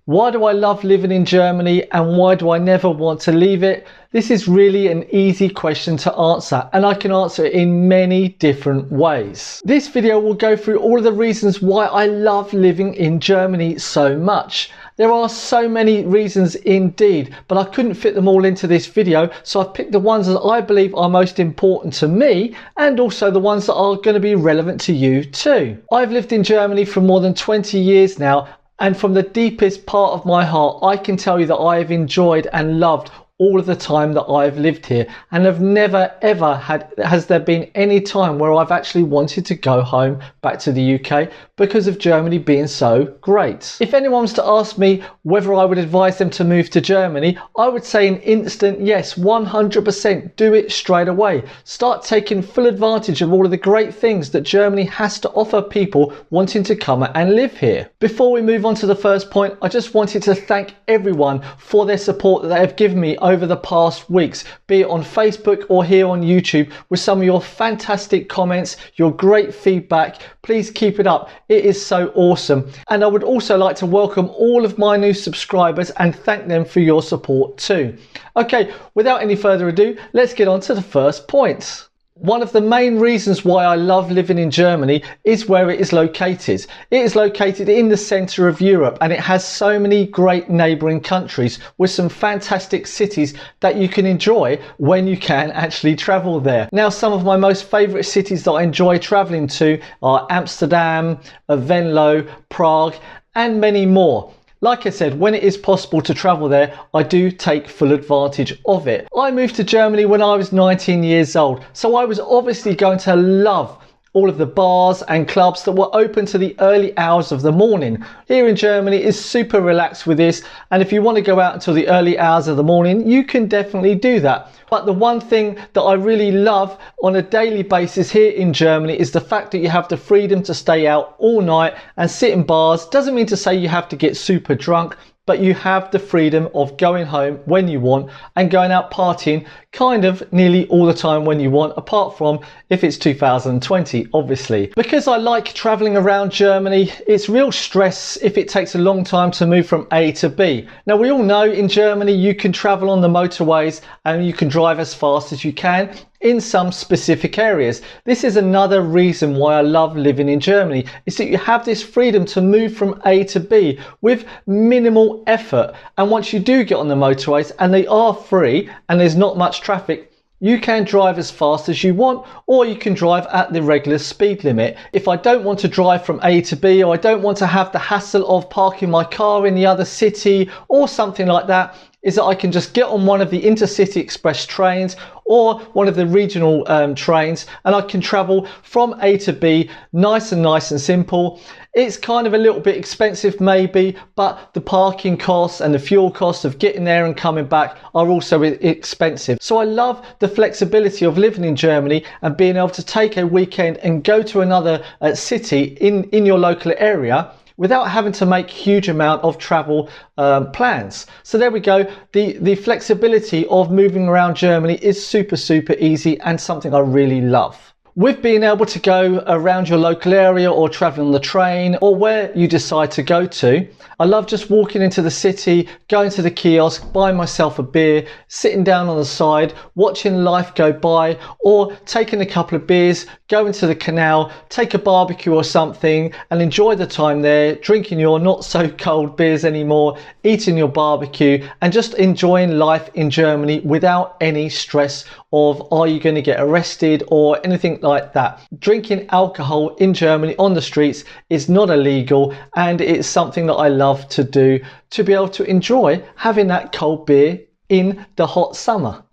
Why do I love living in Germany and why do I never want to leave it? This is really an easy question to answer and I can answer it in many different ways. This video will go through all of the reasons why I love living in Germany so much. There are so many reasons indeed, but I couldn't fit them all into this video, so I've picked the ones that I believe are most important to me and also the ones that are going to be relevant to you too. I've lived in Germany for more than 20 years now, and from the deepest part of my heart, I can tell you that I have enjoyed and loved all of the time that I've lived here, and have never ever has there been any time where I've actually wanted to go home back to the UK because of Germany being so great. If anyone was to ask me whether I would advise them to move to Germany, I would say an instant yes, 100%. Do it straight away. Start taking full advantage of all of the great things that Germany has to offer people wanting to come and live here. Before we move on to the first point, I just wanted to thank everyone for their support that they have given me over the past weeks, be it on Facebook or here on YouTube, with some of your fantastic comments, your great feedback. Please keep it up. It is so awesome. And I would also like to welcome all of my new subscribers and thank them for your support too. Okay, without any further ado, let's get on to the first point. One of the main reasons why I love living in Germany is where it is located. It is located in the centre of Europe and it has so many great neighbouring countries with some fantastic cities that you can enjoy when you can actually travel there. Now, some of my most favourite cities that I enjoy travelling to are Amsterdam, Venlo, Prague and many more. Like I said, when it is possible to travel there, I do take full advantage of it. I moved to Germany when I was 19 years old, so I was obviously going to love all of the bars and clubs that were open to the early hours of the morning. Here in Germany is super relaxed with this, and if you want to go out until the early hours of the morning, you can definitely do that. But the one thing that I really love on a daily basis here in Germany is the fact that you have the freedom to stay out all night and sit in bars. Doesn't mean to say you have to get super drunk, but you have the freedom of going home when you want and going out partying kind of nearly all the time when you want, apart from if it's 2020, obviously. Because I like traveling around Germany, it's real stress if it takes a long time to move from A to B. Now, we all know in Germany you can travel on the motorways and you can drive as fast as you can in some specific areas. This is another reason why I love living in Germany, is that you have this freedom to move from A to B with minimal effort. And once you do get on the motorways, and they are free and there's not much traffic, you can drive as fast as you want, or you can drive at the regular speed limit. If I don't want to drive from A to B, or I don't want to have the hassle of parking my car in the other city or something like that, is that I can just get on one of the intercity express trains or one of the regional trains, and I can travel from A to B nice and simple. It's kind of a little bit expensive maybe, but the parking costs and the fuel costs of getting there and coming back are also expensive. So I love the flexibility of living in Germany and being able to take a weekend and go to another city in your local area without having to make huge amount of travel plans. So there we go. The flexibility of moving around Germany is super easy and something I really love. With being able to go around your local area or traveling on the train or where you decide to go to, I love just walking into the city, going to the kiosk, buying myself a beer, sitting down on the side, watching life go by, or taking a couple of beers, going to the canal, take a barbecue or something and enjoy the time there, drinking your not so cold beers anymore, eating your barbecue and just enjoying life in Germany without any stress of are you going to get arrested or anything like that. Drinking alcohol in Germany on the streets is not illegal, and it's something that I love to do, to be able to enjoy having that cold beer in the hot summer.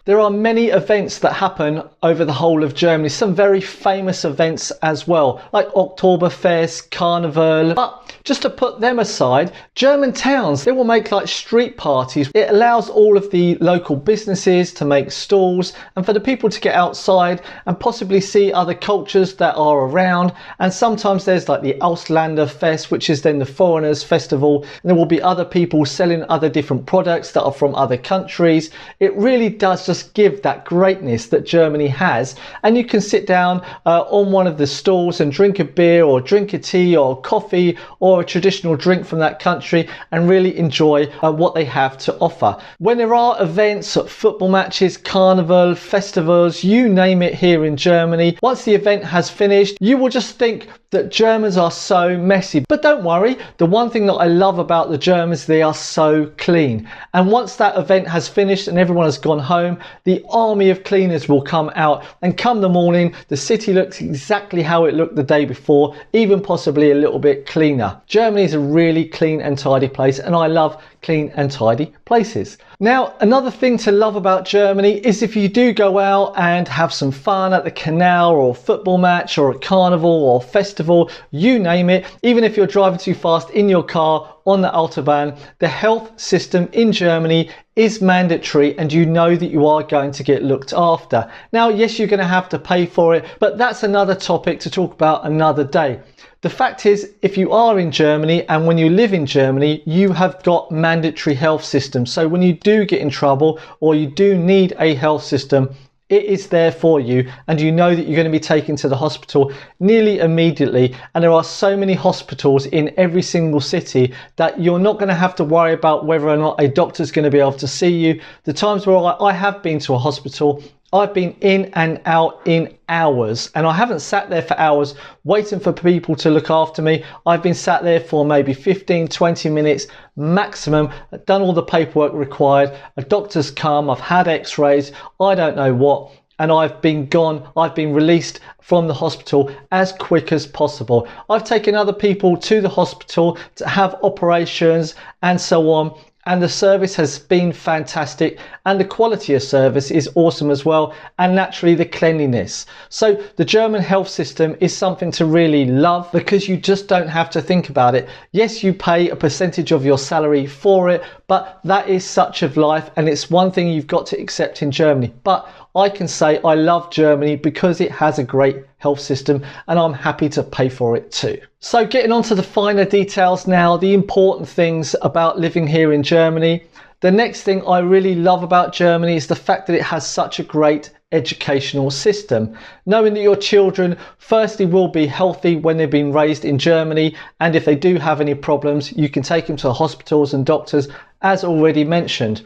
There are many events that happen over the whole of Germany, some very famous events as well, like Oktoberfest, Carnival. But just to put them aside, German towns, they will make like street parties. It allows all of the local businesses to make stalls and for the people to get outside and possibly see other cultures that are around. And sometimes there's like the Ausländer Fest, which is then the foreigners festival. And there will be other people selling other different products that are from other countries. It really does just just give that greatness that Germany has, and you can sit down on one of the stalls and drink a beer or drink a tea or coffee or a traditional drink from that country and really enjoy what they have to offer. When there are events, football matches, carnival, festivals, you name it here in Germany, once the event has finished, you will just think that Germans are so messy. But don't worry, the one thing that I love about the Germans, they are so clean. And once that event has finished and everyone has gone home, the army of cleaners will come out, and come the morning, the city looks exactly how it looked the day before, even possibly a little bit cleaner. Germany is a really clean and tidy place, and I love clean and tidy places. Now, another thing to love about Germany is if you do go out and have some fun at the canal or a football match or a carnival or festival, you name it, even if you're driving too fast in your car on the Autobahn, the health system in Germany is mandatory, and you know that you are going to get looked after. Now, yes, you're going to have to pay for it, but that's another topic to talk about another day. The fact is, if you are in Germany and when you live in Germany, you have got mandatory health systems. So when you do get in trouble or you do need a health system, it is there for you, and you know that you're going to be taken to the hospital nearly immediately. And there are so many hospitals in every single city that you're not going to have to worry about whether or not a doctor's going to be able to see you. The times where I have been to a hospital, I've been in and out in hours, and I haven't sat there for hours waiting for people to look after me. I've been sat there for maybe 15-20 minutes maximum, done all the paperwork required, a doctor's come, I've had x-rays, I don't know what, and I've been gone. I've been released from the hospital as quick as possible. I've taken other people to the hospital to have operations and so on, and the service has been fantastic, and the quality of service is awesome as well, and naturally the cleanliness. So the German health system is something to really love, because you just don't have to think about it. Yes, you pay a percentage of your salary for it, but that is such of life, and it's one thing you've got to accept in Germany. But I can say I love Germany because it has a great health system, and I'm happy to pay for it too. So getting on to the finer details now, the important things about living here in Germany. The next thing I really love about Germany is the fact that it has such a great educational system. Knowing that your children firstly will be healthy when they've been raised in Germany, and if they do have any problems, you can take them to hospitals and doctors, as already mentioned.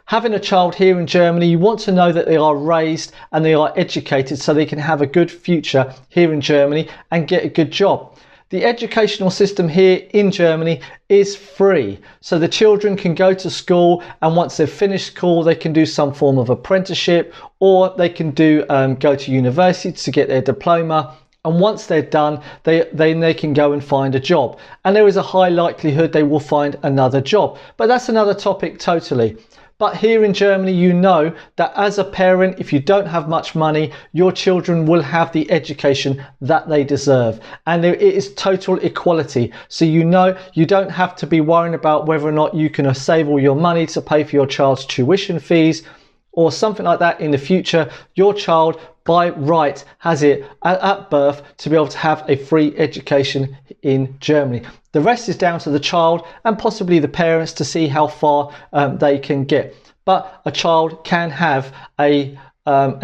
Having a child here in Germany, you want to know that they are raised and they are educated so they can have a good future here in Germany and get a good job. The educational system here in Germany is free, so the children can go to school, and once they've finished school they can do some form of apprenticeship, or they can go to university to get their diploma. And once they're done, they can go and find a job, and there is a high likelihood they will find another job, but that's another topic totally. But here in Germany, you know that as a parent, if you don't have much money, your children will have the education that they deserve. And it is total equality. So you know you don't have to be worrying about whether or not you can save all your money to pay for your child's tuition fees or something like that in the future. Your child by right has it at birth to be able to have a free education in Germany. The rest is down to the child and possibly the parents to see how far they can get. But a child can have an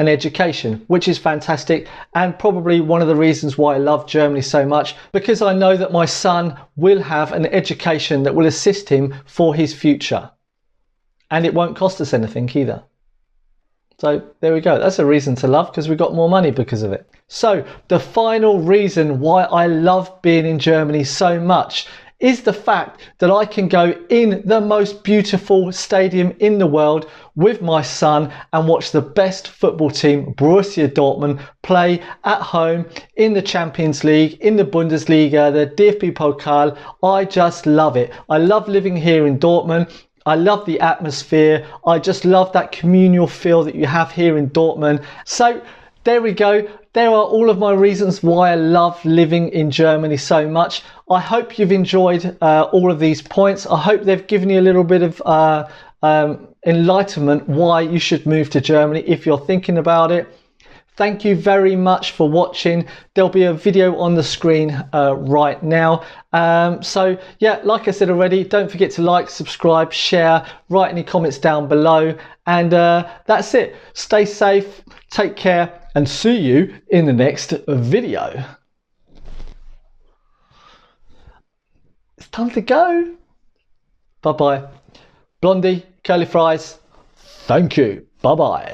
education, which is fantastic, and probably one of the reasons why I love Germany so much, because I know that my son will have an education that will assist him for his future, and it won't cost us anything either. So there we go. That's a reason to love, because we got more money because of it. So the final reason why I love being in Germany so much is the fact that I can go in the most beautiful stadium in the world with my son and watch the best football team, Borussia Dortmund, play at home in the Champions League, in the Bundesliga, the DFB Pokal. I just love it. I love living here in Dortmund. I love the atmosphere. I just love that communal feel that you have here in Dortmund. So there we go. There are all of my reasons why I love living in Germany so much. I hope you've enjoyed all of these points. I hope they've given you a little bit of enlightenment why you should move to Germany if you're thinking about it. thank you very much for watching. There'll be a video on the screen right now. So yeah, like I said already, don't forget to like, subscribe, share, write any comments down below. And that's it. Stay safe, take care, and see you in the next video. It's time to go. Bye-bye. Blondie, curly fries, thank you. Bye-bye.